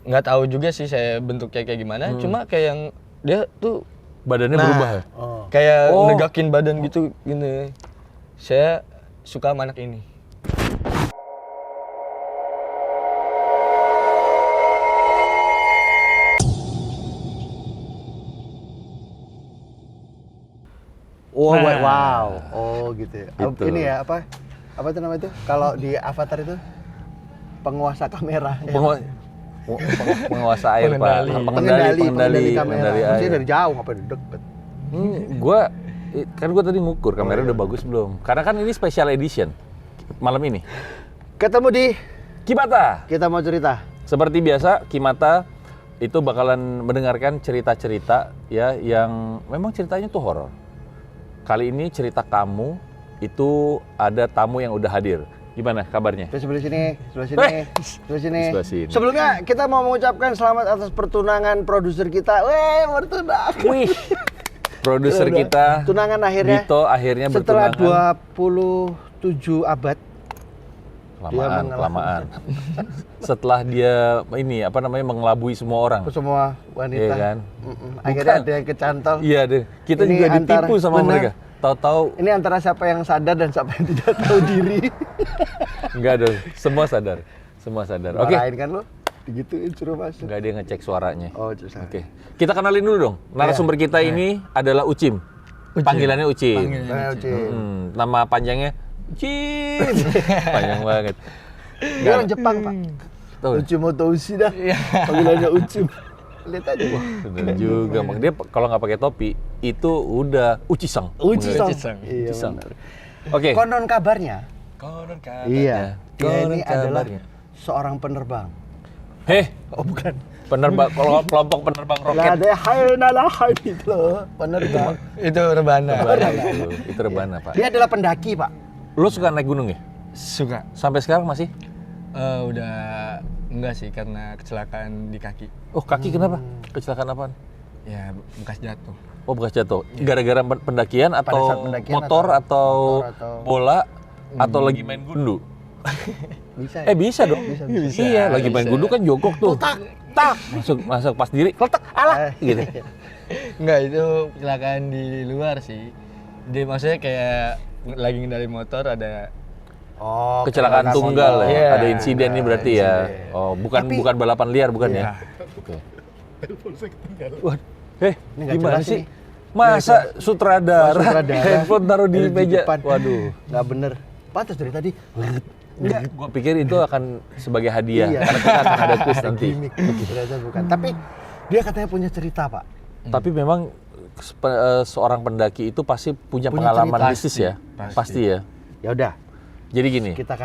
nggak tahu juga sih saya bentuknya kayak gimana, cuma kayak yang dia tuh Badannya berubah ya? kayak negakin badan gitu gini. Saya suka sama anak ini. Oh, wow. Oh, gitu ya. Gitu. Ini ya, apa itu namanya itu? Kalau di Avatar itu penguasa kamera. Penguasa air, Pak. Pengendali kamera. Pengendali Maksudnya air. dari jauh, ngapain deket? Gua tadi ngukur kameranya udah bagus belum? Karena kan ini special edition malam ini. Ketemu di Kimata. Kita Mau Cerita. Seperti biasa, Kimata itu bakalan mendengarkan cerita-cerita ya yang memang ceritanya tuh horor. Kali ini cerita kamu itu ada tamu yang udah hadir. Gimana kabarnya? Sebelah sini. Sebelah sini. Sebelumnya kita mau mengucapkan selamat atas pertunangan produser kita. Bertunang. Wih. Produser kita tunangan akhirnya. Dito akhirnya setelah bertunangan. 27 abad. Kelamaan. Setelah dia mengelabui semua orang. Semua wanita. Iya kan? Akhirnya ada yang kecantol. Iya deh. Kita Ini juga antara- ditipu sama bener. mereka. Tahu-tahu Ini antara siapa yang sadar dan siapa yang tidak tahu diri. enggak dong. Semua sadar. Oke. Marahin kan lo? Digituin suruh masuk. Enggak, dia ngecek suaranya. Oh, terus. Oke. Kita kenalin dulu dong. Narasumber kita ini adalah Ucim. Panggilannya Ucim. Nama panjangnya Ucim. Panjang banget. Dia orang Jepang, Pak. Tahu. Uchimoto Ushida. Panggilannya Uchim. Lihat aja. Bener juga. Mak. Dia kalau nggak pakai topi itu udah Ucisang. Ucisang. Iya, Ucisang. benar. Oke. Konon kabarnya. Iya. Dia ini Konon adalah kabarnya. seorang penerbang. Oh bukan. Kelompok penerbang Nggak roket. ada hai nala hai itu loh. Penerbang. Itu rebana. Itu rebana, Pak. Dia adalah pendaki, Pak. Lo suka naik gunung ya? Suka. Sampai sekarang masih? Udah enggak sih karena kecelakaan di kaki. Oh, kaki kenapa? Kecelakaan apaan? Ya bekas jatuh. Oh, bekas jatuh. Gara-gara pendakian Pada saat atau pendakian motor atau bola atau lagi main gundu? Bisa. Ya? Bisa dong. Iya, lagi main gundu kan jongkok tuh. Tak. Masuk pas diri, kletek, alah gitu. Enggak, itu kecelakaan di luar sih. Dia maksudnya kayak lagi ngendali motor ada Oh, Kecelakaan tunggal ya. Iya. Ada insiden nih berarti ya. Oh, bukan balapan liar bukan ya? Oke. Wah, Ini nggak gimana jelas sih? ini. Masa sutradara handphone taruh di Ada meja? depan. Waduh. Nggak bener. Pantas dari tadi. Enggak, gua pikir itu akan sebagai hadiah. Iya. Karena kita akan ada quiz nanti. Gimik. Ternyata bukan. Tapi dia katanya punya cerita, Pak. Tapi memang seorang pendaki itu pasti punya Punya pengalaman cerita. bisnis ya. Pasti ya. Ya udah, Jadi gini, kita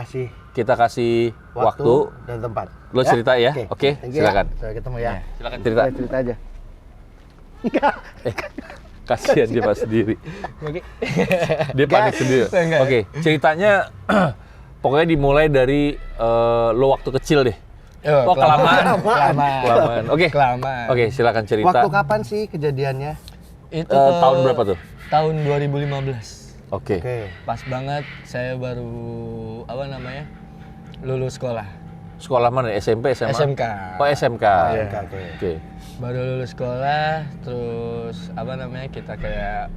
kasih waktu dan tempat. lo cerita ya. Oke, Thank you silakan. Ya. Sampai ketemu ya. Silakan cerita. Cerita aja. Kasihan dia pas sendiri. Oke. Dia panik sendiri. Enggak. Oke, ceritanya pokoknya dimulai dari lo waktu kecil deh. Oh, kelamaan. Oke. Kelamaan. Oke, silakan cerita. Waktu kapan sih kejadiannya? Itu Tahun berapa tuh? Tahun 2015. Oke. Pas banget saya baru lulus sekolah. Sekolah mana? SMP, SMA? SMK. Oh, SMK. Oke. Baru lulus sekolah, terus kita kayak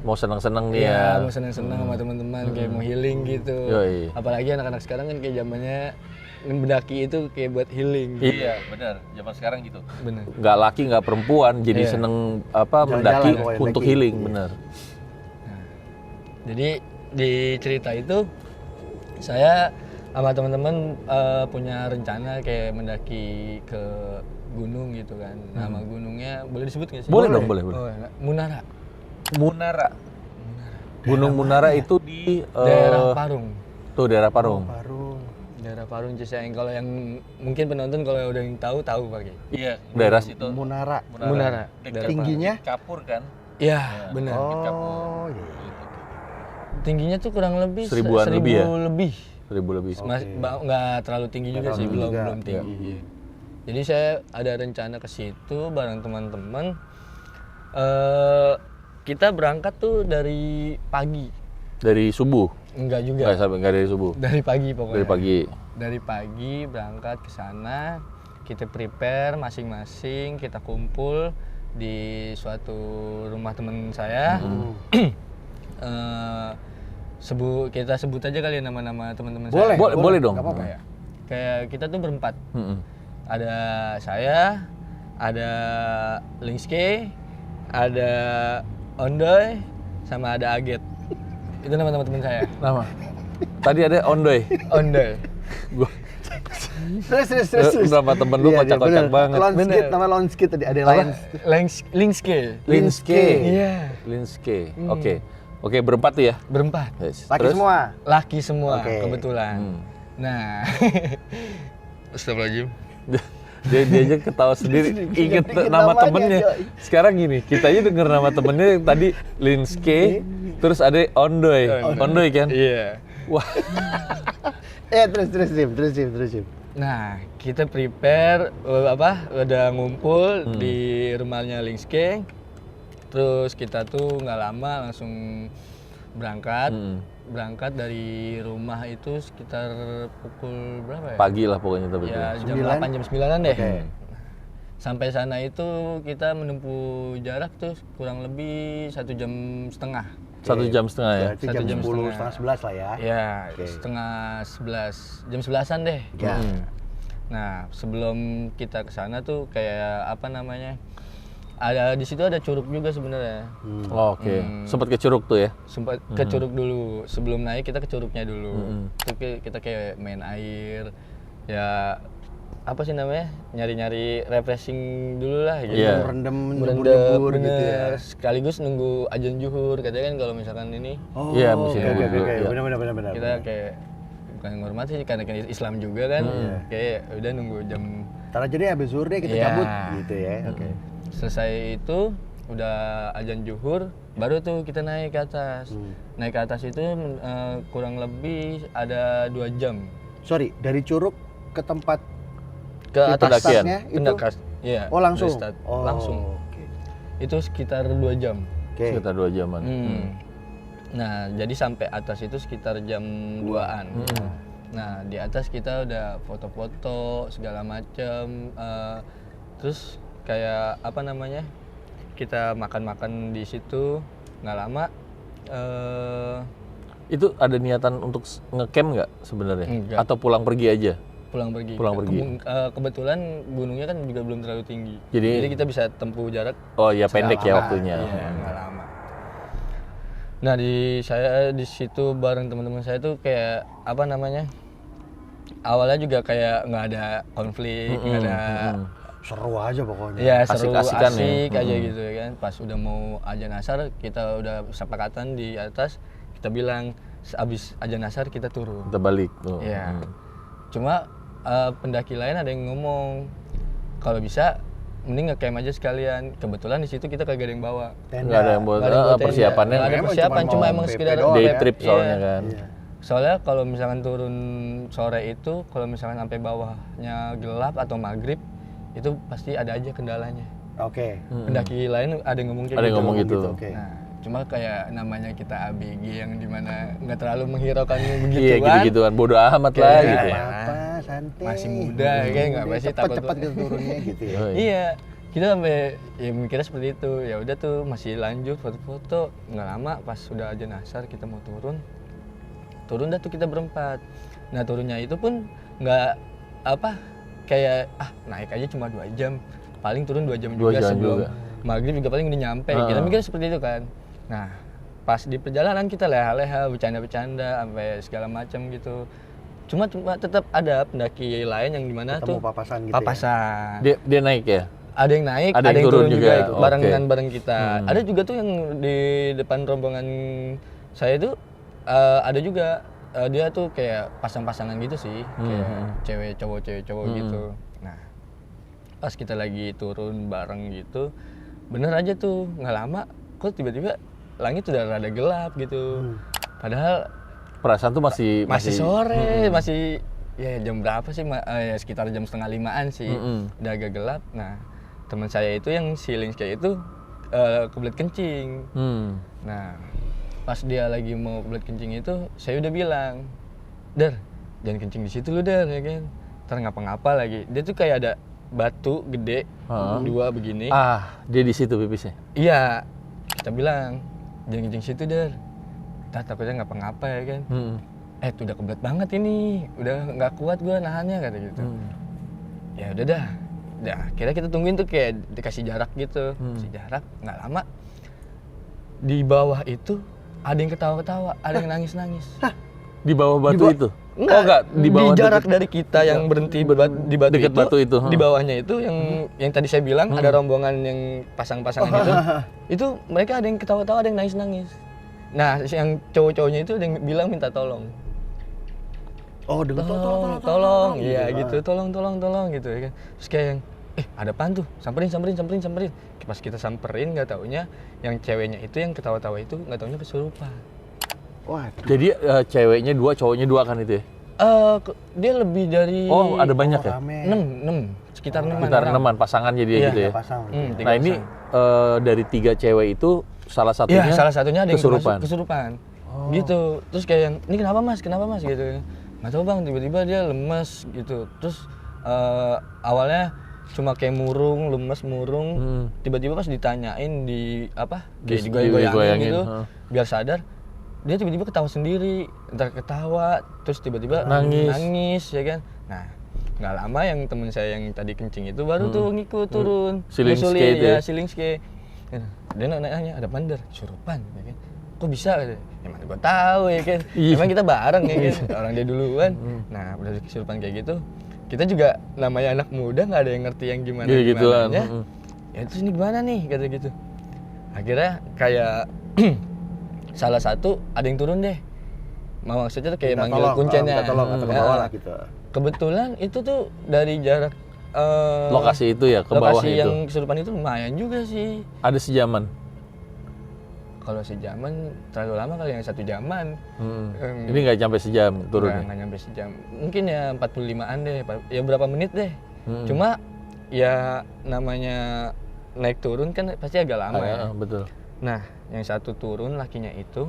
Mau seneng-seneng nih Iya, ya. mau seneng-seneng sama teman-teman, kayak mau healing gitu. Yoi. Apalagi anak-anak sekarang kan kayak zamannya mendaki itu kayak buat healing. Iya, benar. Zaman sekarang gitu. Bener. Nggak laki, nggak perempuan, jadi Iya. seneng Jalan-jalan mendaki pokoknya, untuk daki. healing, Iya. benar. Jadi di cerita itu saya sama teman-teman punya rencana kayak mendaki ke gunung gitu kan. Nama gunungnya boleh disebut nggak sih? Boleh dong, boleh. Oh, Munara. Munara. Gunung Munara itu di Daerah Parung. Tuh daerah Parung. Daerah Parung Cisaeng. Kalau yang mungkin penonton kalau udah yang tahu pakai. Iya, daerah situ. Munara. Munara. Dekat Tingginya? Kapur kan? Iya, benar. Oh, iya. Tingginya tuh kurang lebih Seribuan lebih ya? lebih. 1000 lebih. Nggak terlalu tinggi juga sih, belum tinggi. Iya. Jadi saya ada rencana ke situ bareng teman-teman. Kita berangkat tuh dari pagi. Dari subuh? Enggak juga. Nggak dari subuh. Dari pagi pokoknya. Dari pagi. Dari pagi berangkat ke sana. kita prepare masing-masing, kita kumpul di suatu rumah teman saya. Kita sebut aja kali ya nama-nama teman-teman saya. Boleh dong. Nggak apa-apa. Kayak kita tuh berempat. Ada saya, ada Lingske, ada Ondoy, sama ada Aget. Itu nama-nama teman saya. Nama. Tadi ada Ondoy. Ondoy. Gua Terus. nama temen lu Iya, kocak-kocak banget. Lonskit, nama Lonskit tadi ada Lions. Lingske. Linske. Iya. Linske. Oke, berempat tuh ya. Berempat. Yes. Laki Terus? semua. Laki semua Oke. kebetulan. Nah. Astagfirullahaladzim. Dia aja ketawa sendiri, inget Inget nama namanya, temennya. Joy. Sekarang gini, kita aja denger nama temennya yang tadi Linske, terus ada Ondoy. Ondoy kan? Iya. Wah, Terus Jim. Nah, kita prepare udah ngumpul di rumahnya Lingske. Terus kita tuh nggak lama langsung berangkat. Berangkat dari rumah itu sekitar pukul berapa ya? pagi lah pokoknya tapi Ya, itu. jam 9? 8 jam 9-an deh. Oke. Sampai sana itu kita menempuh jarak tuh kurang lebih 1,5 jam. 1,5 ya. Berarti Satu jam jam 10, setengah. setengah 11 lah ya. Ya, Oke. setengah 11, jam 11-an deh. Ya. Nah, sebelum kita ke sana tuh kayak apa namanya? Ada di situ ada curug juga sebenarnya. Oh, oke. Sempat ke Curug tuh ya. Sempat ke curug dulu. Sebelum naik kita ke curugnya dulu. Itu kita kayak main air. Ya apa sih namanya? Nyari-nyari refreshing dulu lah gitu. Iya. Merendam, Berendam, nyebur-nyebur gitu ya. bener. Sekaligus nunggu azan zuhur. Katanya kan kalau misalkan ini Oh, Iya, mesti oke, nunggu oke, dulu, oke. iya. Benar. kita kayak bukan ngormat sih karena kan Islam juga kan. Kayak udah nunggu jam. Ntar aja deh habis zuhur deh kita Iya. cabut gitu ya. Oke. Selesai itu udah azan zuhur baru tuh kita naik ke atas. Naik ke atas itu kurang lebih ada 2 jam. Sorry, dari Curug ke tempat Ke atas pendakian. itu? pendakas. Iya. Oh, langsung. dari start. Oh, Langsung. Oke. Itu sekitar 2 jam. Oke. Sekitar 2 jaman. Nah, jadi sampai atas itu sekitar jam 2-an. Nah, di atas kita udah foto-foto segala macem. Terus kayak apa namanya? Kita makan-makan di situ. Nggak lama. Itu ada niatan untuk ngecamp nggak sebenarnya? Enggak. Atau pulang pergi aja? Pulang pergi. Pulang pergi. Kebetulan gunungnya kan juga belum terlalu tinggi. Jadi kita bisa tempuh jarak. Oh ya pendek ya lama. waktunya. Iya, nggak lama. Nah, saya di situ bareng teman-teman saya tuh kayak apa namanya? Awalnya juga kayak nggak ada konflik, nggak ada Seru aja pokoknya. ya seru Asik-asikan ya. asik aja gitu ya kan. Pas udah mau azan asar kita udah sepakatan di atas, kita bilang abis azan asar kita turun. Kita balik tuh. Iya. Cuma pendaki lain ada yang ngomong kalau bisa mending ngecamp aja sekalian. Kebetulan di situ kita kagak ada yang bawa. Nggak ada yang buat Nggak ada yang bawa tenda. persiapannya. Nggak ada Emang persiapan, cuma cuma mau emang PP sekedar doang Day ya? trip soalnya Iya. kan. Iya. Soalnya kalau misalkan turun sore itu, kalau misalkan sampai bawahnya gelap atau maghrib, itu pasti ada aja kendalanya. Oke. Pendaki lain ada yang ngomong kayak Ada yang gitu. ngomong gitu. Oke. Nah, cuma kayak namanya kita ABG yang dimana nggak terlalu menghiraukan begituan. Iya gitu-gituan. Bodo amat lah Kayak, gitu. ya. Apa santai. Masih muda, kayak nggak pasti takut. Cepet gitu turunnya gitu ya. Oh, iya. Iya, kita sampai ya mikirnya seperti itu. Ya udah tuh masih lanjut foto-foto. Nggak lama pas sudah azan asar kita mau turun dah tuh kita berempat. Nah turunnya itu pun nggak apa kayak naik aja cuma 2 jam, paling turun 2 jam 2 juga jam sebelum juga. maghrib juga paling udah nyampe. Kita mikir seperti itu kan. Nah pas di perjalanan kita leha-leha bercanda-bercanda sampai segala macam gitu. Cuma tetap ada pendaki lain yang dimana Ketemu tuh papasan gitu ya? papasan. Dia naik ya? Ada yang naik, Ada ada yang yang turun turun juga, juga, ikut barengan oke. bareng kita. Ada juga tuh yang di depan rombongan saya itu ada juga dia tuh kayak pasang-pasangan gitu sih, kayak cewek cowok gitu. Nah, pas kita lagi turun bareng gitu, bener aja tuh nggak lama, kok tiba-tiba langit udah rada gelap gitu. Padahal Perasaan tuh masih sore, masih ya jam berapa sih? Ya sekitar jam 4:30-an sih. Udah agak gelap. Nah, teman saya itu yang si Lingske itu kebelet kencing. Nah, pas dia lagi mau kebelet kencing itu, saya udah bilang, "Dar, jangan kencing di situ lu, Dar," ya kan. Ntar ngapa-ngapa lagi. Dia tuh kayak ada batu gede, dua begini. Dia di situ pipisnya. Iya, kita bilang jangan kencing situ Der. Takutnya ngapa-ngapa ya kan. Itu udah kebelet banget ini, udah nggak kuat gua nahannya kata gitu. Ya udah dah. Kira kita tungguin tuh kayak dikasih jarak gitu, kasih jarak, nggak lama. Di bawah itu ada yang ketawa-ketawa, ada yang nangis-nangis. Di bawah batu itu? Enggak, di bawah jarak dari kita yang berhenti di batu dekat itu, batu itu. Di bawahnya itu yang tadi saya bilang ada rombongan yang pasang-pasangan itu mereka ada yang ketawa-tawa, ada yang nangis-nangis. Nah, yang cowok-cowoknya itu ada yang bilang minta tolong. Oh, dengar tolong, iya gitu, tolong gitu ya kan. Terus kayak yang, ada apaan tuh? Samperin. Pas kita samperin, nggak taunya yang ceweknya itu yang ketawa-tawa itu nggak taunya kesurupan. Waduh. Jadi ceweknya 2, cowoknya 2 kan itu ya? Dia lebih dari ada banyak ya? 6, sekitar 6 Sekitar 6-an pasangannya dia gitu ya? Pasang. Nah ini dari 3 cewek itu salah satunya, salah satunya ada yang kesurupan. Gitu. Terus kayak yang, ini kenapa mas gitu. Nggak tahu bang, tiba-tiba dia lemes gitu. Terus awalnya cuma kayak lemes murung. Tiba-tiba pas ditanyain kayak digoyang-goyangin gitu, biar sadar. Dia tiba-tiba ketawa sendiri, entar ketawa, terus tiba-tiba nangis ya kan. Nah, nggak lama yang temen saya yang tadi kencing itu baru tuh ngikut turun. Silingske itu ya? Silingske. Dia nanya, ada pandar, kesurupan ya kan. Kok bisa? Ya mana gua tahu ya kan. Emang kita bareng ya kan, orang dia duluan. Nah, udah kesurupan kayak gitu. Kita juga namanya anak muda nggak ada yang ngerti yang gimana-gimana. Ya terus ini gimana nih, kata gitu. Akhirnya kayak salah satu ada yang turun deh. Maksudnya tuh kayak manggil kuncennya. Tolong atau ke bawah lah gitu. Kebetulan itu tuh dari jarak lokasi itu ya, ke bawah lokasi itu. yang kesurupan itu lumayan juga sih. Ada sejaman? Kalau sejaman terlalu lama kali, yang 1 jaman. Ini nggak sampai sejam turunnya? Nggak nyampe sejam. Mungkin ya 45-an deh, ya berapa menit deh. Cuma ya namanya naik turun kan pasti agak lama ya. Betul. Nah, yang satu turun lakinya itu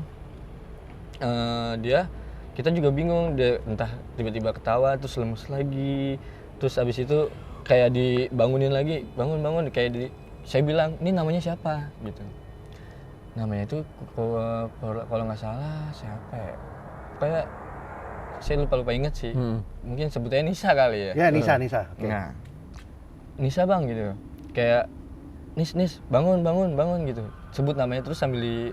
kita juga bingung, dia entah tiba-tiba ketawa terus lemes lagi, terus abis itu kayak dibangunin lagi, bangun kayak saya bilang, ini namanya siapa gitu. Namanya itu kalau nggak salah siapa ya, kayak saya lupa inget sih. Mungkin sebutnya Nisa kali ya. Ya, Nisa. Okay. Nah, Nisa bang gitu, kayak Nis bangun gitu, sebut namanya terus sambil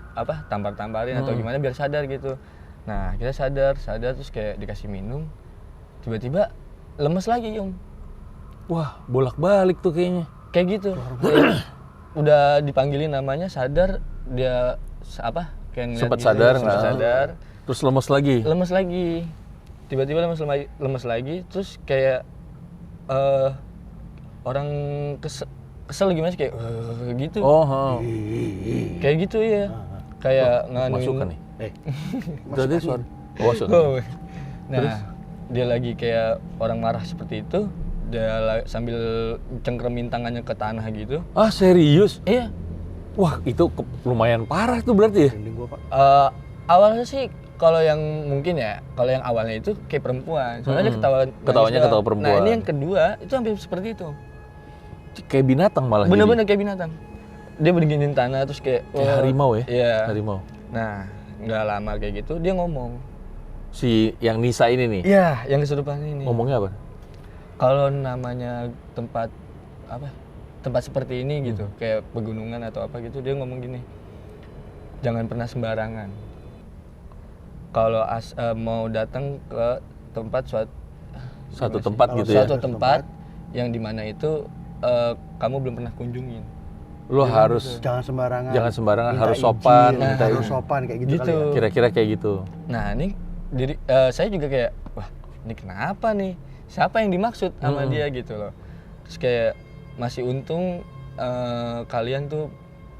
tampar-tamparin atau gimana biar sadar gitu. Nah kita sadar terus kayak dikasih minum, tiba-tiba lemes lagi Om. Wah, bolak-balik tuh kayaknya. Kayak gitu. Udah dipanggilin namanya, sadar dia kayak sempat gitu, sadar, terus lemes lagi. Tiba-tiba lemes lagi, terus kayak orang kesel gimana sih, kayak gitu. Kayak gitu ya. Kayak masuk kan nih? Jadi suara. Nah, terus dia lagi kayak orang marah seperti itu, dia sambil cengkremin tangannya ke tanah gitu. Serius? Iya. Wah, itu lumayan parah tuh berarti ya? Awalnya sih kalau yang mungkin ya, kalau yang awalnya itu kayak perempuan. Soalnya ketawanya ketawa perempuan. Nah, ini yang kedua itu hampir seperti itu. Kayak binatang malah. Bener-bener kayak binatang. Dia berdinginin tanah terus kayak harimau ya? Iya. Harimau. Nah, nggak lama kayak gitu dia ngomong. Si yang Nisa ini nih? Iya, yang kesurupan ini. Ngomongnya apa? Kalau namanya tempat seperti ini gitu, kayak pegunungan atau apa gitu, dia ngomong gini. Jangan pernah sembarangan. Kalau mau datang ke tempat suatu tempat gitu ya? Suatu tempat yang dimana itu kamu belum pernah kunjungin. Lo harus jangan sembarangan, harus sopan, harus sopan kayak gitu. Kali ya. Kira-kira kayak gitu. Nah, ini saya juga kayak, wah, ini kenapa nih? Siapa yang dimaksud sama dia gitu loh. Terus kayak masih untung kalian tuh,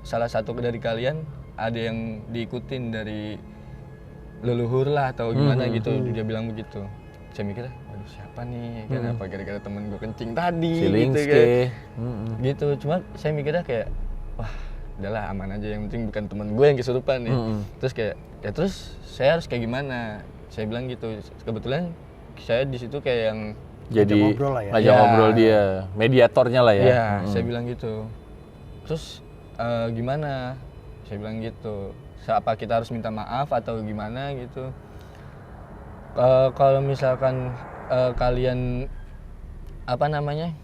salah satu dari kalian ada yang diikutin dari leluhur lah atau gimana gitu, dia bilang begitu. Saya mikir, waduh siapa nih, kenapa gara-gara temen gue kencing tadi gitu kan. Gitu, cuma saya mikirnya kayak, wah udahlah aman aja, yang penting bukan temen gue yang kesurupan nih. Terus kayak, ya terus saya harus kayak gimana, saya bilang gitu. Kebetulan saya di situ kayak yang Jadi ngobrol lah ya. ngajak Ya. ngobrol dia, mediatornya lah ya. Iya, saya bilang gitu. Terus gimana? Saya bilang gitu. Apa kita harus minta maaf atau gimana gitu? Kalau misalkan kalian apa namanya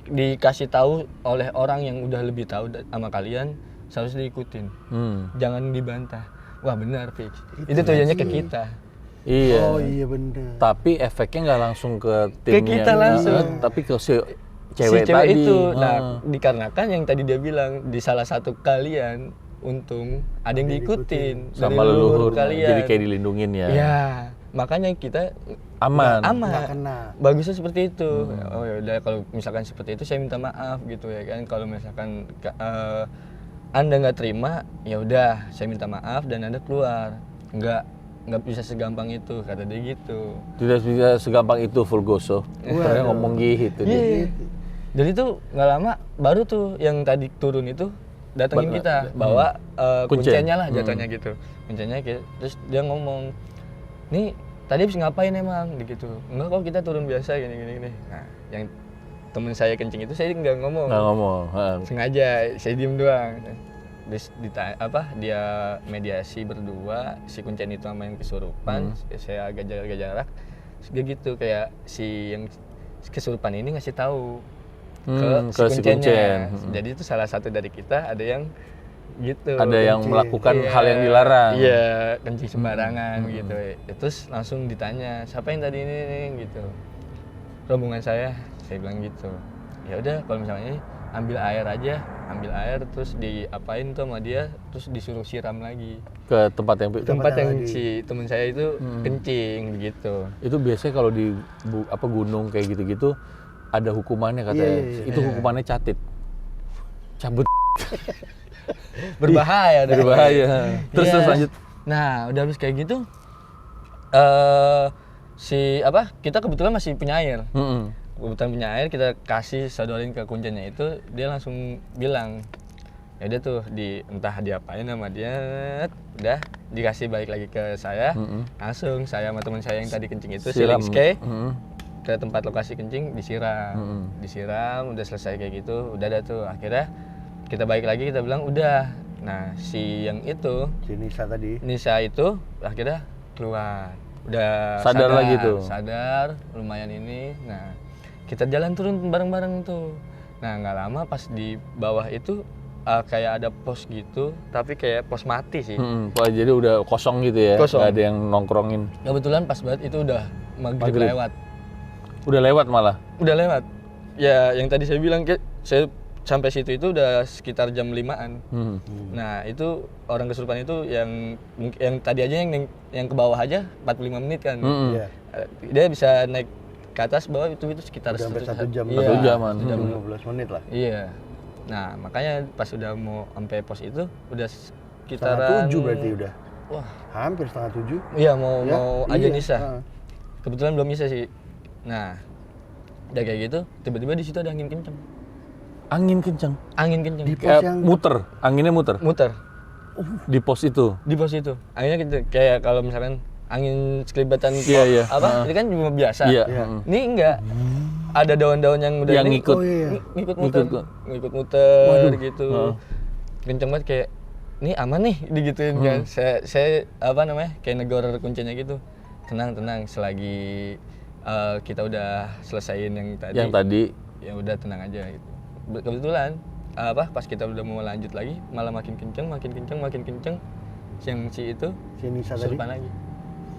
dikasih tahu oleh orang yang udah lebih tahu sama kalian, seharusnya diikutin. Jangan dibantah. Wah benar, Fix. Itu tujuannya ke kita. Iya. Oh iya bener. Tapi efeknya nggak langsung ke Ke timnya. kita langsung. Tapi ke si Si cewek cewek tadi. itu. Nah, dikarenakan yang tadi dia bilang di salah satu kalian untung ada yang diikutin sama dari leluhur. kalian. Jadi kayak dilindungin ya. Ya, makanya kita Aman. Nggak kena. Bagusnya seperti itu. Oh ya udah, kalau misalkan seperti itu saya minta maaf gitu ya kan. Kalau misalkan Anda nggak terima, ya udah saya minta maaf dan Anda keluar. Nggak bisa segampang itu, kata dia gitu. Tidak bisa segampang itu Fulgoso. Ternyata ngomong gitu dia. Iya. Jadi tuh nggak lama baru tuh yang tadi turun itu datengin kita, bawa Kuncen. kuncinya lah jatuhnya gitu. Kuncinya terus dia ngomong, "Nih, tadi habis ngapain emang?" gitu. "Enggak kok, kita turun biasa gini." Nah, yang temen saya kencing itu saya nggak ngomong. Nggak ngomong. Sengaja saya diem doang. Terus dia mediasi berdua, si Kuncen itu sama yang kesurupan, saya agak jaga jarak. Terus dia gitu kayak si yang kesurupan ini ngasih tahu ke si Kuncennya. Jadi itu salah satu dari kita ada yang gitu. Ada yang melakukan Iya, hal yang dilarang. Iya, kencing sembarangan gitu. Terus langsung ditanya, "Siapa yang tadi ini?" gitu. "Rombongan saya bilang gitu. "Ya udah, kalau misalnya ini ambil air terus diapain tuh sama dia, terus disuruh siram lagi Ke tempat yang tempat yang si temen saya itu kencing gitu." itu biasanya kalau di gunung kayak gitu-gitu ada hukumannya katanya. Itu hukumannya catit. Cabut. Berbahaya. Terus Iya. lanjut. Nah, udah habis kayak gitu kita kebetulan masih punya air. Kebetulan punya air, kita kasih sodorin ke Kuncennya itu, dia langsung bilang, ya udah tuh entah diapain sama dia, udah dikasih balik lagi ke saya. Langsung saya sama teman saya yang tadi kencing itu Siram. ke tempat lokasi kencing, disiram, udah selesai kayak gitu, udah ada tuh. Akhirnya kita balik lagi, kita bilang udah. Nah, si yang itu, Si Nisa tadi. Nisa itu akhirnya keluar, udah Sadar lagi tuh. sadar lumayan ini. Nah, kita jalan turun bareng-bareng tuh. Nah, nggak lama pas di bawah itu kayak ada pos gitu, tapi kayak pos mati sih. Wah, jadi udah kosong gitu ya. Kosong. Nggak ada yang nongkrongin. Kebetulan pas banget itu udah maghrib lewat. Udah lewat malah. Udah lewat. Ya, yang tadi saya bilang, saya sampai situ itu udah sekitar jam 5-an. Nah, itu orang kesurupan itu yang tadi aja yang ke bawah aja 45 menit kan. Iya. Dia bisa naik ke atas bawah itu sekitar Udah sampai 1 jam. Iya, 1 jaman. 15 menit lah. Iya. Nah, makanya pas udah mau sampai pos itu udah Setengah sekitaran 7 berarti udah. Wah, Hampir setengah 7. iya mau aja Iya, nisa. heeh. Kebetulan belum nisa sih. Nah, udah kayak gitu, tiba-tiba di situ ada angin kenceng. Angin kencang. Angin kenceng. Di pos Kayak yang muter, anginnya muter Muter di pos itu. di pos itu. Anginnya kenceng. Kayak kalau misalkan angin sekelibatan Iya. itu kan cuma biasa. Iya. Ini enggak. Ada daun-daun yang udah Yang ini, ngikut. Oh iya. ngikut muter gitu. Kenceng banget kayak ini aman nih digituin kan. Saya kayak negor kuncinya gitu. Tenang selagi kita udah selesaiin yang tadi. Yang tadi Ya udah tenang aja gitu. Kebetulan pas kita udah mau lanjut lagi malah makin kenceng. Yang si itu si Nisa tadi. kesurupan lagi.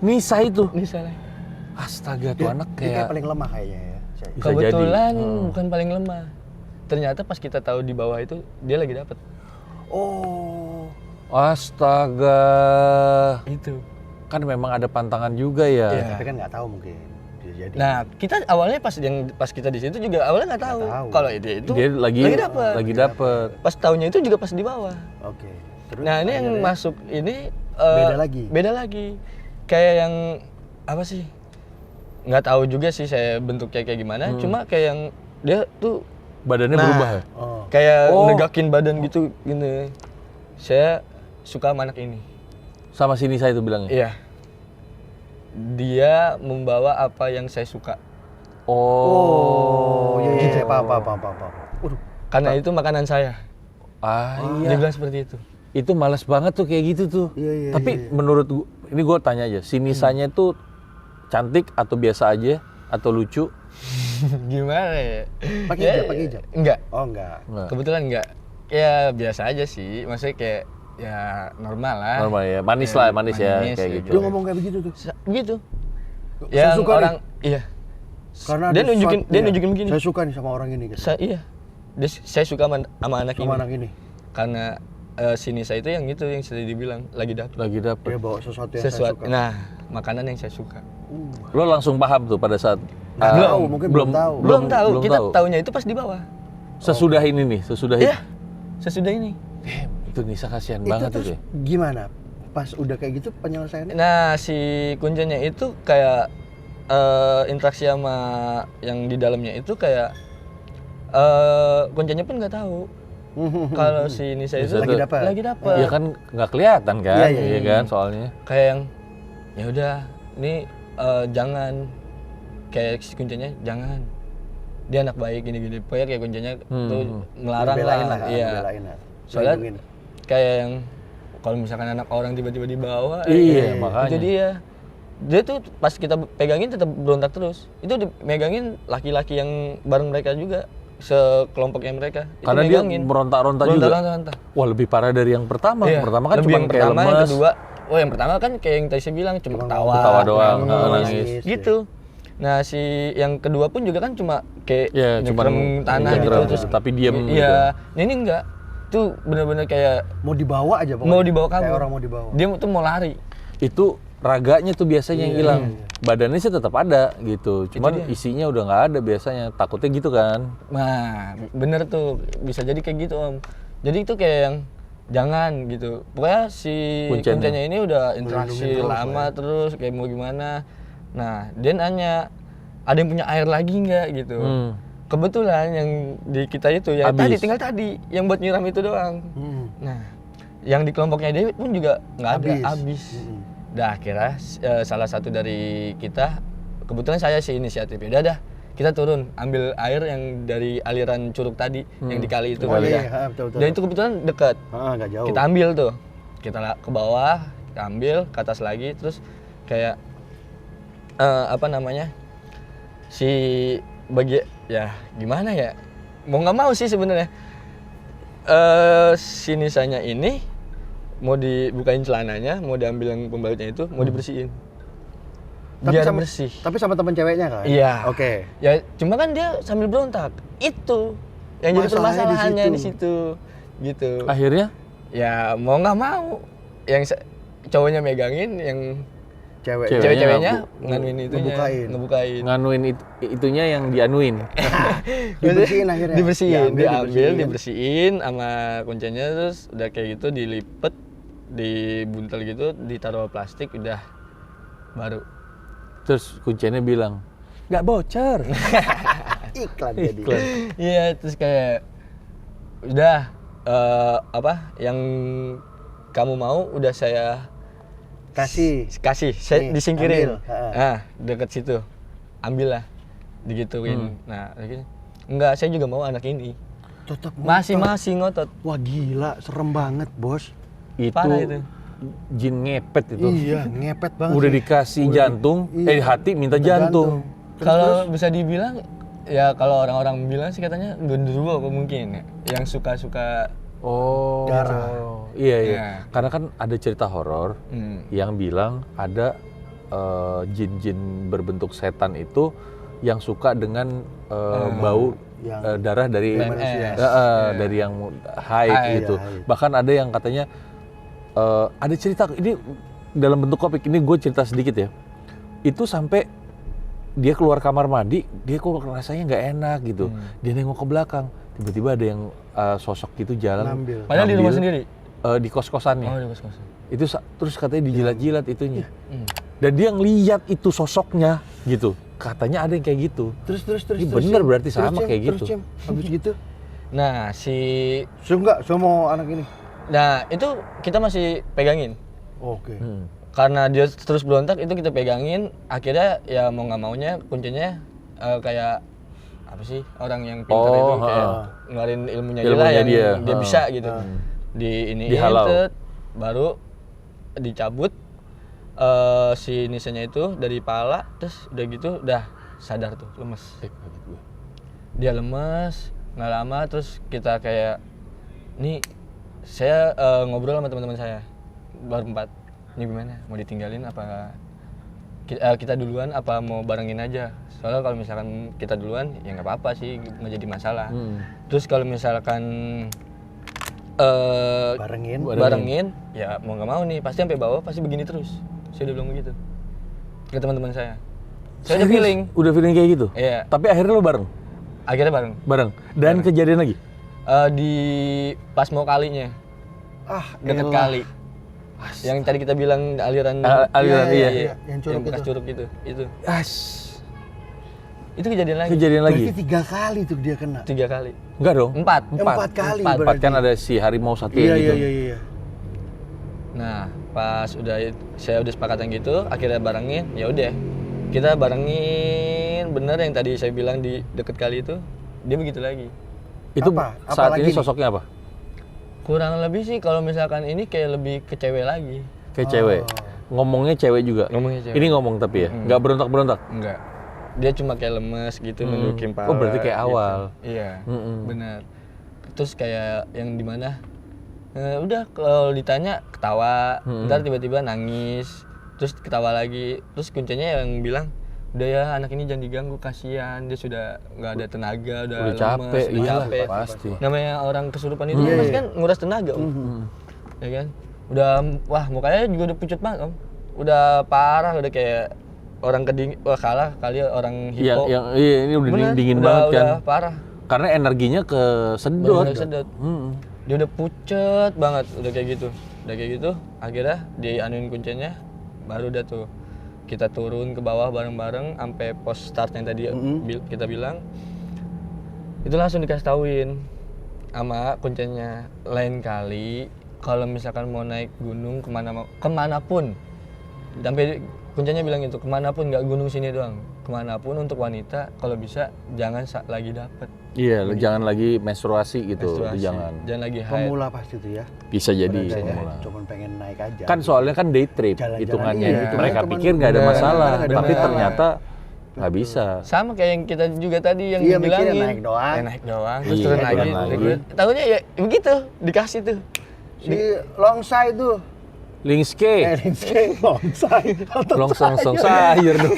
Nisa itu. Nisa lagi. Astaga tuh anak Dia kayak kayak paling lemah kayaknya ya. Bisa Kebetulan jadi. bukan paling lemah. Ternyata pas kita tahu di bawah itu dia lagi dapet. Oh. astaga. Itu. Kan memang ada pantangan juga ya. Iya. Tapi kan nggak tahu mungkin. Dia jadi. Nah, kita awalnya pas kita di situ juga awalnya nggak tahu tahu. kalau itu Dia lagi dapet. pas tahunya itu juga pas di bawah. Oke. Terus Nah, ini yang akhirnya masuk ini beda lagi. Kayak yang apa sih? Nggak tahu juga sih saya bentuknya kayak gimana. Cuma kayak yang dia tuh Badannya berubah ya? Oh. kayak Oh. negakin badan gitu gini. Saya suka sama anak ini. Sama si Nisa itu bilangnya? Iya. Dia membawa apa yang saya suka. Oh, iya, paham. Waduh, Karena itu makanan saya. Iya. Dia bilang seperti itu. Itu males banget tuh kayak gitu tuh. Iya, Tapi menurut gua, ini gue tanya aja, si Nisanya tuh cantik atau biasa aja atau lucu? Gimana ya? pakai hijab. Enggak. Oh, enggak. Nggak. Kebetulan enggak. Ya biasa aja sih. Maksudnya kayak ya normal lah. Normal ya, manis lah, manis ya kayak gitu. Dia ngomong kayak begitu tuh. Gitu. Saya Yang suka orang iya. Karena dia ada nunjukin sesuatu- dia iya, nunjukin begini. Saya suka nih sama orang ini gitu. Iya. Saya suka sama anak Sama ini. anak ini. Karena si Nisa itu yang itu yang saya dibilang lagi dapet. Lagi dapet. Dia bawa sesuatu yang saya Sesuatu. suka. Nah, makanan yang saya suka. Lo langsung paham tuh pada saat Nggak tahu, mungkin belum tahu. Belum tahu. belum Kita tahu. tahunya itu pas di bawah. Sesudah ini nih, sesudah Iya. Sesudah ini. Itu Nisa kasihan Itu banget terus tuh. gimana? Pas udah kayak gitu penyelesaiannya? Nah, si kuncinya itu kayak interaksi sama yang di dalamnya itu kayak kuncinya pun nggak tahu kalau si Nisa itu Lagi dapet. lagi dapet. Iya kan nggak kelihatan kan, Iya, iya. kan soalnya. Kayak yang ya udah, ini jangan, kayak si kuncinya jangan. Dia anak baik gini-gini. Pokoknya kayak kuncinya tuh melarang Ngebelain lah. Iya. ngebelain lah. Soalnya Lindungin. kayak yang kalau misalkan anak orang tiba-tiba dibawa, Iya, itu makanya. dia tuh pas kita pegangin tetap berontak terus. Itu megangin laki-laki yang bareng mereka juga, sekelompoknya mereka. Itu Karena dia megangin. meronta-ronta juga. Berontak-rontak. Wah, lebih parah dari yang pertama. Iya. Yang pertama kan Lebih cuma yang kayak pertama, yang lemes. kedua. Oh, yang pertama kan kayak yang tadi saya bilang cuma ketawa. Ketawa doang, nangis, nangis. gitu. Nah, si yang kedua pun juga kan cuma kayak Iya, cuma nyekrem tanah gitu nyekrem, terus. tapi diem Iya. Nah, ini enggak. Itu bener-bener kayak Mau dibawa aja pokoknya. mau dibawa kabur. Kayak orang mau dibawa. Dia tuh mau lari. Itu raganya tuh biasanya yang hilang. Badannya sih tetap ada gitu. Cuman isinya udah nggak ada biasanya. Takutnya gitu kan. Nah, bener tuh, bisa jadi kayak gitu Om. Jadi itu kayak yang jangan gitu. Pokoknya si Kuncinya. kuncinya ini udah interaksi Melindungi terus lama lah ya. terus kayak mau gimana. Nah, dia nanya, ada yang punya air lagi nggak gitu. Kebetulan yang di kita itu ya Habis. tinggal tadi yang buat nyiram itu doang. Nah, yang di kelompoknya dia pun juga nggak ada, habis. Dah akhirnya salah satu dari kita, kebetulan saya sih inisiatif, udah dah kita turun ambil air yang dari aliran curug tadi yang di kali itu. Oh, Udah. iya, betul. Dan itu kebetulan dekat. Nggak jauh. Kita ambil tuh, kita ke bawah, kita ambil ke atas lagi, terus kayak apa namanya, si ya gimana ya, mau nggak mau sih sebenarnya si Nisanya ini mau dibukain celananya, mau diambil yang pembalutnya itu, mau dibersihin biar sama, bersih. Tapi sama teman ceweknya kan? Iya. Oke. Ya cuma kan dia sambil berontak, itu yang jadi Masalahnya permasalahannya di di situ gitu. Akhirnya Ya mau nggak mau, yang cowoknya megangin, yang Cewek. cewek-ceweknya nganuin itunya, ngebukain. nganuin itunya yang dianuin. Dibersihin akhirnya. Dibersihin, diambil, dibersihin. dibersihin sama kuncinya, terus udah kayak gitu dilipet, dibuntel gitu, ditaruh plastik, udah baru. Terus kuncinya bilang, nggak bocor. Iklan jadi. Iya, terus kayak udah apa yang kamu mau udah saya Kasih. saya Nih, disingkirin. ambil. Nah, deket situ. Ambillah. Digituin. Nah, akhirnya, enggak, saya juga mau anak ini. Tetap Masih ngotot. Wah gila, serem banget bos. Parah itu. Jin ngepet itu. Iya, ngepet banget. Udah sih. dikasih jantung, hati minta jantung. Kalau bisa dibilang, ya kalau orang-orang bilang sih katanya genderuwo mungkin ya. Yang suka-suka Oh, Darah. Iya, iya. Iya. Karena kan ada cerita horor yang bilang ada jin-jin berbentuk setan itu yang suka dengan bau Yang darah dari manusia. dari yang haid gitu. haid. Bahkan ada yang katanya ada cerita ini dalam bentuk komik, ini gue cerita sedikit ya. Itu sampai dia keluar kamar mandi, dia kok rasanya nggak enak gitu. Dia nengok ke belakang, tiba-tiba ada yang sosok gitu jalan. Ngambil. Padahal di rumah sendiri. Di kos-kosannya. Oh, di kos-kosan. Itu terus katanya dijilat-jilat itunya. Dan dia ngeliat itu sosoknya gitu. Katanya ada yang kayak gitu. Terus. Ini bener Cem. berarti Terus, sama Cem. kayak Terus, gitu. Cem. Habis gitu. Nah, Saya mau anak ini. nah itu kita masih pegangin. Oke. Karena dia terus berontak, itu kita pegangin, akhirnya ya mau nggak maunya kuncinya kayak apa sih orang yang pintar itu kayak ngeluarin ilmunya dia lah Ilmunya yang dia bisa gitu. Di ini Dihalau. baru dicabut si nisanya itu dari pala, terus udah gitu udah sadar tuh, lemes. Kaget gue. Dia lemes, nggak lama terus kita kayak nih saya ngobrol sama teman-teman saya berempat. Ini gimana? Mau ditinggalin apa kita duluan apa mau barengin aja? Soalnya kalau misalkan kita duluan ya nggak apa-apa sih, nggak jadi masalah. Terus kalau misalkan barengin ya mau nggak mau nih pasti sampai bawah pasti begini terus. Saya udah bilang begitu ke teman-teman saya. Saya udah feeling. Udah feeling kayak gitu? Iya. Tapi akhirnya lo bareng? Akhirnya bareng. Bareng? Dan kejadian lagi? Di pas mau kalinya deket kali. Yang tadi kita bilang aliran Iya. Yang bekas curug itu. As. Itu kejadian lagi. Kejadian lagi? Berarti 3 kali tuh dia kena. 3 kali. Enggak dong? 4 kali Empat berarti. kan ada si harimau satu Iya, yang gitu. iya. Nah, pas saya udah sepakatan gitu, akhirnya barengin, ya udah. Kita barengin bener yang tadi saya bilang di deket kali itu, dia begitu lagi. Itu Apa saat ini lagi nih? sosoknya apa? Kurang lebih sih kalau misalkan ini kayak lebih ke cewek lagi. Kayak cewek. Ngomongnya cewek juga. Ngomongnya cewek. Ini ngomong tapi ya, nggak berontak-berontak. Enggak. Dia cuma kayak lemes gitu nunjukin pala. Oh, berarti kayak gitu. awal. Iya. Benar. Terus kayak yang di mana? Udah kalau ditanya ketawa, ntar tiba-tiba nangis, terus ketawa lagi, terus kuncinya yang bilang, udah ya anak ini jangan diganggu, kasihan dia sudah nggak ada tenaga, udah lemes, capek, udah iyalah, capek. pasti. Namanya orang kesurupan itu pasti kan nguras tenaga, Om. Ya kan? Udah, wah mukanya juga udah pucat banget, Om. Udah parah, udah kayak orang kedingin, wah kalah kali orang hipo. Iya, ini udah Bener, dingin banget kan. Udah parah. Karena energinya kesedot. Bener-bener kesedot. Dia udah pucet banget, udah kayak gitu. Akhirnya dianuin kuncinya, baru udah tuh kita turun ke bawah bareng-bareng sampai pos start yang tadi kita bilang. Itu langsung dikasih tauin sama kuncinya, lain kali kalau misalkan mau naik gunung kemanapun, sampai kuncinya bilang itu kemanapun, nggak gunung sini doang, kemanapun untuk wanita kalau bisa jangan lagi dapet. Iya, jangan lagi menstruasi gitu, Menstruasi. jangan. Jangan lagi haid. Pemula pasti tuh ya. Bisa jadi Bener, pemula. Cuman pengen naik aja. Kan soalnya kan day trip Jalan-jalan, hitungannya. iya, hitungannya Mereka cuman- pikir nggak ada Bener, masalah, nggak ada tapi masalah. ternyata nggak bisa. Sama kayak yang kita juga tadi yang Iya, dibilangin. mikirnya naik doang. Naik doang, terus Iya, turun turun lagi. lagi. Tahunya ya begitu, dikasih tuh. Si longsai tuh. Lingske, Linske longsai. longsong sayur dong.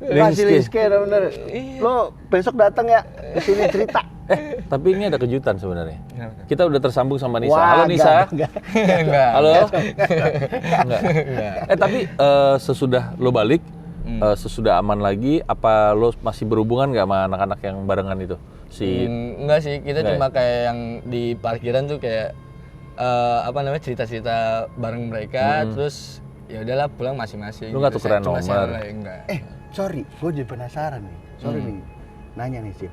Kasih Lingske. Linske bener. Lo besok datang ya ke sini cerita. Tapi ini ada kejutan sebenarnya. Kenapa? Kita udah tersambung sama Nisa. Wah, Halo Nisa. enggak. Enggak. Halo. Enggak. Tapi sesudah lo balik, sesudah aman lagi, apa lo masih berhubungan nggak sama anak-anak yang barengan itu? Enggak sih, kita Enggak cuma kayak yang di parkiran tuh kayak cerita-cerita bareng mereka, terus ya udahlah pulang masing-masing. Lu nggak gitu. tukeran Cuma nomor? share lah, enggak. Sorry, gue jadi penasaran nih. Sorry nih, nanya nih Sim.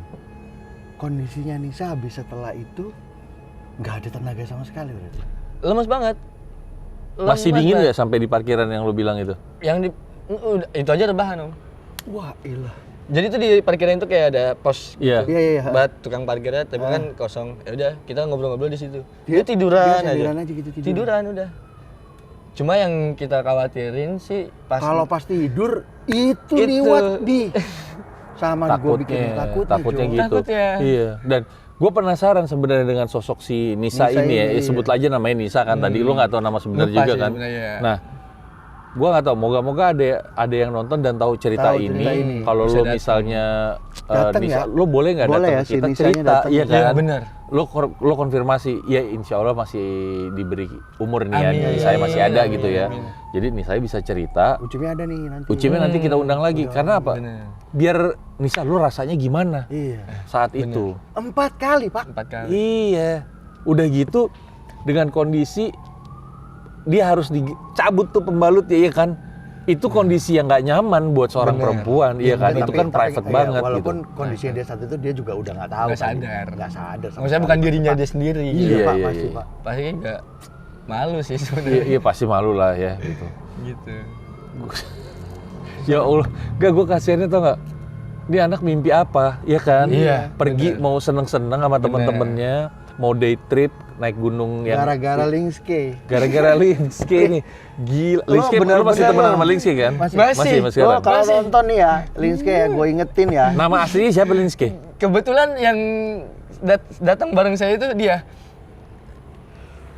Kondisinya Nisa habis setelah itu nggak ada tenaga sama sekali berarti. Lemes banget. Masih Lemes dingin banget. ya sampai di parkiran yang lo bilang itu? Yang itu aja rebahan, Om. Wah, ilah. Jadi tuh di parkiran itu kayak ada pos Iya. Iya. buat tukang parkirnya, tapi kan kosong. Ya udah, kita ngobrol-ngobrol di situ. Dia- Dia tiduran dia aja. sendirian aja gitu, tiduran. Udah. Cuma yang kita khawatirin sih pas Kalau pas tidur itu liwat di sama gue bikin takutnya Jo. gitu. Takutnya. Iya. Dan gue penasaran sebenarnya dengan sosok si Nisa, Nisa ini ya. ini, Sebut aja namanya Nisa kan. Tadi lo nggak tahu nama sebenarnya Lupa juga sih kan. sebenarnya. Nah, gue nggak tahu. Moga-moga ada yang nonton dan tahu cerita Tahu ini. cerita ini. Kalau Bisa lo datang. misalnya Datang Nisa, ya? lo boleh nggak Boleh datang ya, ke si kita Nisanya cerita, datang. iya Iya, kan? bener. Lo konfirmasi, ya insya Allah masih diberi umur nih ya, Amin. saya masih ada Amin, gitu ya. amin. Jadi nih saya bisa cerita. Ucapnya ada nih nanti. Ucimnya nanti kita undang lagi. Karena apa? Bener. Biar Nisa lo rasanya gimana Iya. saat itu. 4 kali Pak. 4 kali. Iya. Udah gitu dengan kondisi dia harus dicabut tuh pembalut ya, iya kan? Itu kondisi yang nggak nyaman buat seorang perempuan, iya kan? Itu kan private banget walaupun gitu. kondisinya dia saat itu dia juga udah nggak tahu. Nggak kan. sadar. Nggak sadar. sama Maksudnya sekali. bukan dirinya dia sendiri. Iya, Iya, Pak, iya, pasti iya. Pak. Pasti enggak malu sih Iya, sebenarnya. iya pasti malu lah ya gitu. Gitu. Ya Allah, gak gue kasihannya tau nggak? Ini anak mimpi apa, ya kan? Iya, Pergi mau seneng-seneng sama temen-temennya, mau day trip, naik gunung yang Gara-gara Lingske. gara-gara Lingske nih. Gila. Lo Lingske, lu masih bener-bener temenan lo. sama Lingske kan? Masih. Masih sekarang. Kalau nonton nih ya, Lingske ya, gue ingetin ya. Nama aslinya siapa Lingske? Kebetulan yang datang bareng saya itu dia.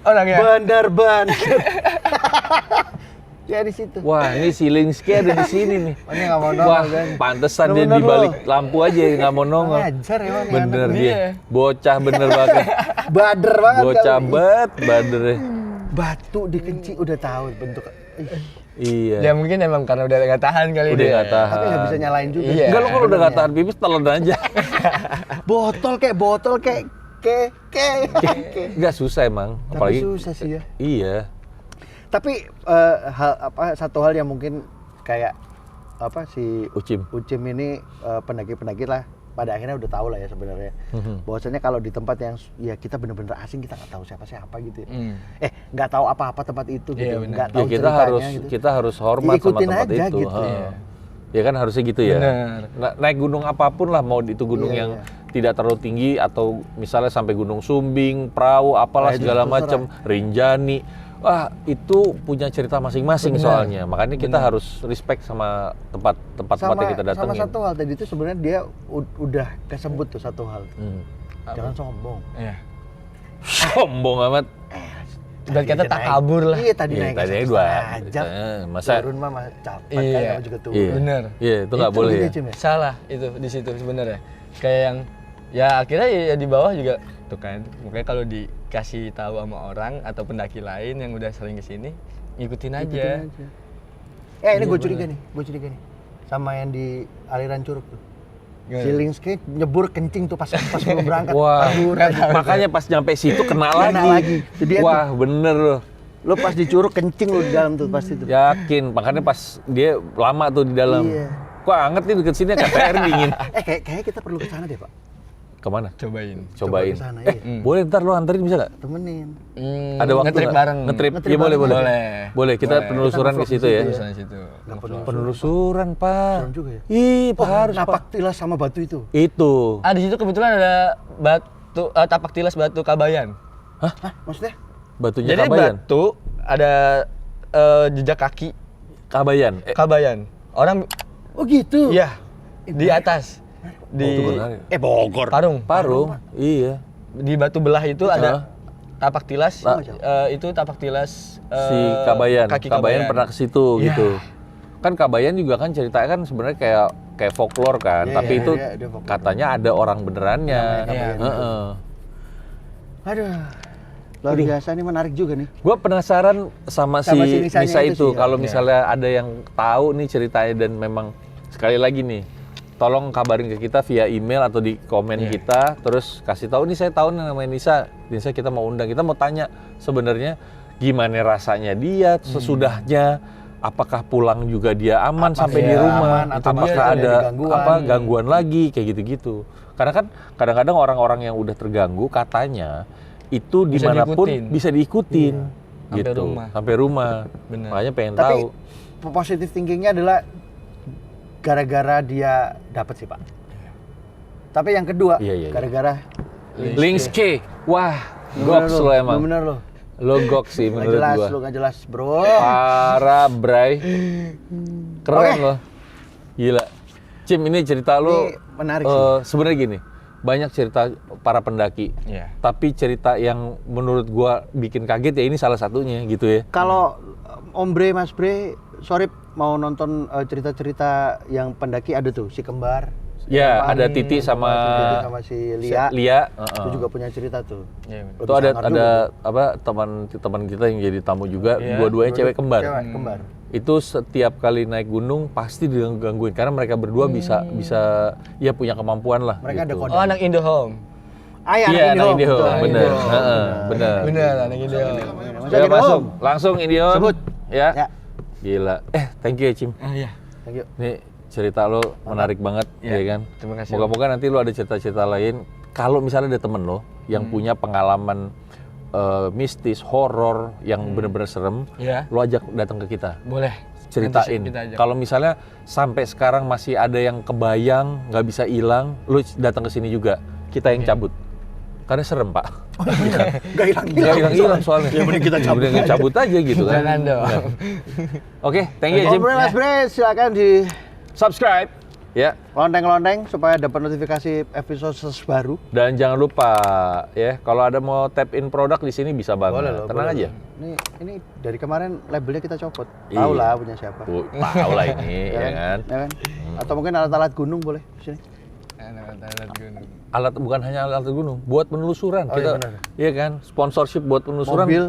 Orangnya. Bener-bener. Ya di situ. Wah, ini si Lingske ada di sini nih. Ini nggak mau Wah, nongol kan? pantesan dia Bener di balik lampu aja nggak mau nongol. Ngajar emang nih Bener anak. dia, Iya. bocah bener banget. Bader banget Bocah kali. bet, badernya. Batu dikencing udah tahu bentuk. Iya. Ya mungkin emang karena udah nggak tahan kali Udah dia. nggak tahan. Tapi nggak bisa nyalain juga. Iya. Enggak, lo kalau udah nggak tahan pipis telan aja. Botol kayak Nggak susah emang, Tapi apalagi. susah sih ya. Iya. Tapi satu hal yang mungkin kayak si Ucim ini pendaki-pendaki lah pada akhirnya udah tahu lah ya sebenarnya. Bahwasanya kalau di tempat yang ya kita bener-bener asing, kita nggak tahu siapa-siapa gitu ya. Nggak tahu apa-apa tempat itu gitu. Iya, bener. Nggak Ya tahu kita ceritanya harus gitu. kita harus hormat sama Diikutin tempat aja itu. gitu. Heeh. Ya kan harusnya gitu ya. Bener. Naik gunung apapun lah, mau itu gunung Iya, yang iya. tidak terlalu tinggi atau misalnya sampai Gunung Sumbing, Perahu, apalah Nah, itu segala terserah. macam, Rinjani. Wah, itu punya cerita masing-masing Bener. soalnya. Makanya kita harus respect sama tempat yang kita sama datengin. satu hal tadi itu sebenarnya dia udah kesebut tuh satu hal. Jangan sombong. Iya. Sombong amat. Dan kata Tadi tak naik- kabur lah. Iya tadi Iya, naik tadi satu dua. setengah jam. Masa Turun mah capek Iya. kan kamu juga turun. iya. Bener. Iya, itu nggak boleh ya. Cim, ya? Salah itu di situ sebenarnya. Kayak yang ya akhirnya ya di bawah juga tuh kan. Makanya kalau dikasih tahu sama orang atau pendaki lain yang udah sering kesini, ngikutin aja. Ikutin aja. Ini gue curiga nih. Sama yang di aliran Curug tuh. Gimana? Si Lingske nyebur kencing tuh pas belum berangkat. Wah, Kabur aja. makanya pas nyampe situ kena Kena lagi. lagi. Itu dia Wah, bener loh. Lo pas di Curug kencing lo di dalam tuh pasti tuh. Yakin, makanya pas dia lama tuh di dalam. Iya. Kok anget nih deket sini, KPR dingin. Kayaknya kita perlu ke sana deh, Pak. Kemana? Cobain. Cobain. Coba kesana, iya. Boleh ntar lo anterin bisa nggak? Temenin. Ada waktu ngetrip nggak? bareng. Ngetrip? Ngetrip Iya boleh, bareng. boleh. Boleh, kita Boleh. penelusuran Kita ke situ ya. nge-vlog Penelusuran situ. Nggak perlu. Penelusuran, Pak. Serem juga ya. Ih, harus, napak Pak. tilas sama batu itu. Itu. Ah, di situ kebetulan ada batu tapak tilas batu Kabayan. Hah? Maksudnya? Batunya Jadi Kabayan. batu ada jejak kaki Kabayan. Kabayan. Orang Oh gitu. iya di atas di itu benar ya? Bogor. Parung. Parung. Iya. Di batu belah itu ada tapak tilas. Nah. Itu tapak tilas Si Kabayan. kaki Kabayan pernah ke situ Iya. gitu. Kan Kabayan juga kan ceritanya kan sebenarnya kayak folklore kan, Iya, tapi iya, itu dia folklore. katanya ada orang benerannya. Namanya Kabayan. Heeh. Aduh. Luar biasa nih, menarik juga nih. Gue penasaran sama si Sama si Nisanya Nisa itu itu. sih, ya. Kalau misalnya ada yang tahu nih ceritanya dan memang sekali lagi nih, tolong kabarin ke kita via email atau di komen kita. Terus kasih tahu nih, saya tahu nih namanya Nisa. Nisa kita mau undang, kita mau tanya sebenarnya gimana rasanya dia sesudahnya. Apakah pulang juga dia aman sampai di dia rumah? aman, atau Apakah dia ada gangguan? gangguan lagi kayak gitu-gitu? Karena kan kadang-kadang orang-orang yang udah terganggu katanya itu Bisa dimanapun diikutin. bisa diikutin Sampai gitu rumah. sampai rumah. Bener. Makanya pengen Tapi tahu. positif thinkingnya adalah gara-gara dia dapat sih, Pak. Tapi yang kedua, Iya. gara-gara Lingske, wah, goks lo emang. Bener lo. Lo goks sih Nggak menurut jelas, gua. lo nggak jelas, bro. Parah, Bray. Keren Oke. lo. Gila. Cim, ini cerita lo Ini menarik sih. sebenarnya gini. Banyak cerita para pendaki. Iya. Tapi cerita yang menurut gua bikin kaget ya ini salah satunya gitu ya. Kalau Om Bre, Mas Bre, sorry mau nonton cerita-cerita yang pendaki ada tuh si kembar. Ya, Yang ada paling- Titi sama sama si Lia. Lia. Itu juga punya cerita tuh. Iya, bener. Itu ada apa teman kita yang jadi tamu juga, Iya. dua-duanya cewek kembar. Cewek kembar. Itu setiap kali naik gunung pasti digangguin karena mereka berdua bisa ya punya kemampuan lah. Mereka ada gitu. kode. Oh, anak Indihome. Iya, Iya, anak Indihome, betul. bener. Indihome. Heeh, bener. Bener, anak Indihome. Masuk Ya, masuk, Indihome. langsung Indihome. Sebut. Ya. Ya. Gila. Thank you ya, Cim. Ah, iya. Thank you. Nih cerita lo menarik banget, Iya, ya kan? terima kasih. Moga-moga nanti lo ada cerita-cerita lain. Kalau misalnya ada temen lo yang punya pengalaman mistis, horor yang bener-bener serem, Iya. lo ajak datang ke kita. Boleh. ceritain. Kita ajak. Kalau misalnya sampai sekarang masih ada yang kebayang, nggak bisa hilang, lu datang ke sini juga. Kita yang cabut. Karena serem, Pak. Nggak Nggak hilang-hilang soalnya. Ya mending kita cabut Mending cabut aja gitu kan. Jangan dong. Oke, thank you Jim. Ngobrol Mas Bre, silakan di Subscribe. Ya. lonteng-lonteng supaya dapat notifikasi episode baru. Dan jangan lupa ya, kalau ada mau tap in produk di sini bisa banget. Boleh loh, Tenang boleh aja. loh. Ini dari kemarin labelnya kita copot. Iya. Tahu lah punya siapa. Tahu lah ini, ya kan. Ya kan? Atau mungkin alat-alat gunung boleh di sini. Alat gunung. Alat bukan hanya alat gunung, buat penelusuran. Oh, iya Kita, benar. iya kan, sponsorship buat penelusuran. Mobil.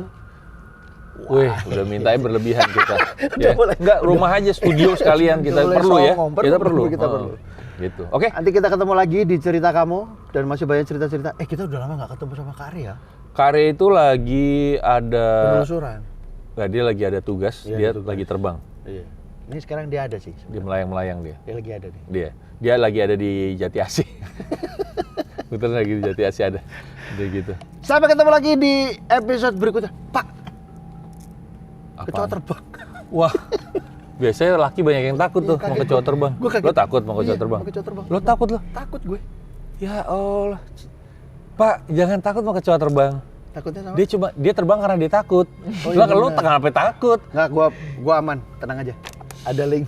Wih, udah mintain berlebihan kita. Ya. boleh. Enggak, rumah aja studio sekalian kita Udah boleh perlu ya. songong. Kita perlu. Kita Oh, perlu. Gitu. Oke. Nanti kita ketemu lagi di cerita kamu dan masih banyak cerita-cerita. Kita udah lama nggak ketemu sama Kak Arya. Kare itu lagi ada Penelusuran. Nggak, dia lagi ada tugas, Iya, dia ada tugas. lagi terbang. Iya. Ini sekarang dia ada sih. Dia melayang-melayang dia. Dia lagi ada nih. Dia lagi ada di Jati Asih. Betul, lagi di Jati Asih ada. Dia gitu. Sampai ketemu lagi di episode berikutnya. Pak, Apaan? kecoa terbang. Wah. Biasanya laki banyak yang takut tuh mau kecoa terbang. Gua kaget. Lo takut mau kecoa Iya, terbang? mau kecoa terbang. Lo takut lo? Takut gue. Ya Allah. Pak, jangan takut mau kecoa terbang. Takutnya sama? Dia terbang karena dia takut. Oh, Lah iya kalau lo benar. kenapa takut? Nggak, gua aman. Tenang aja. Ada link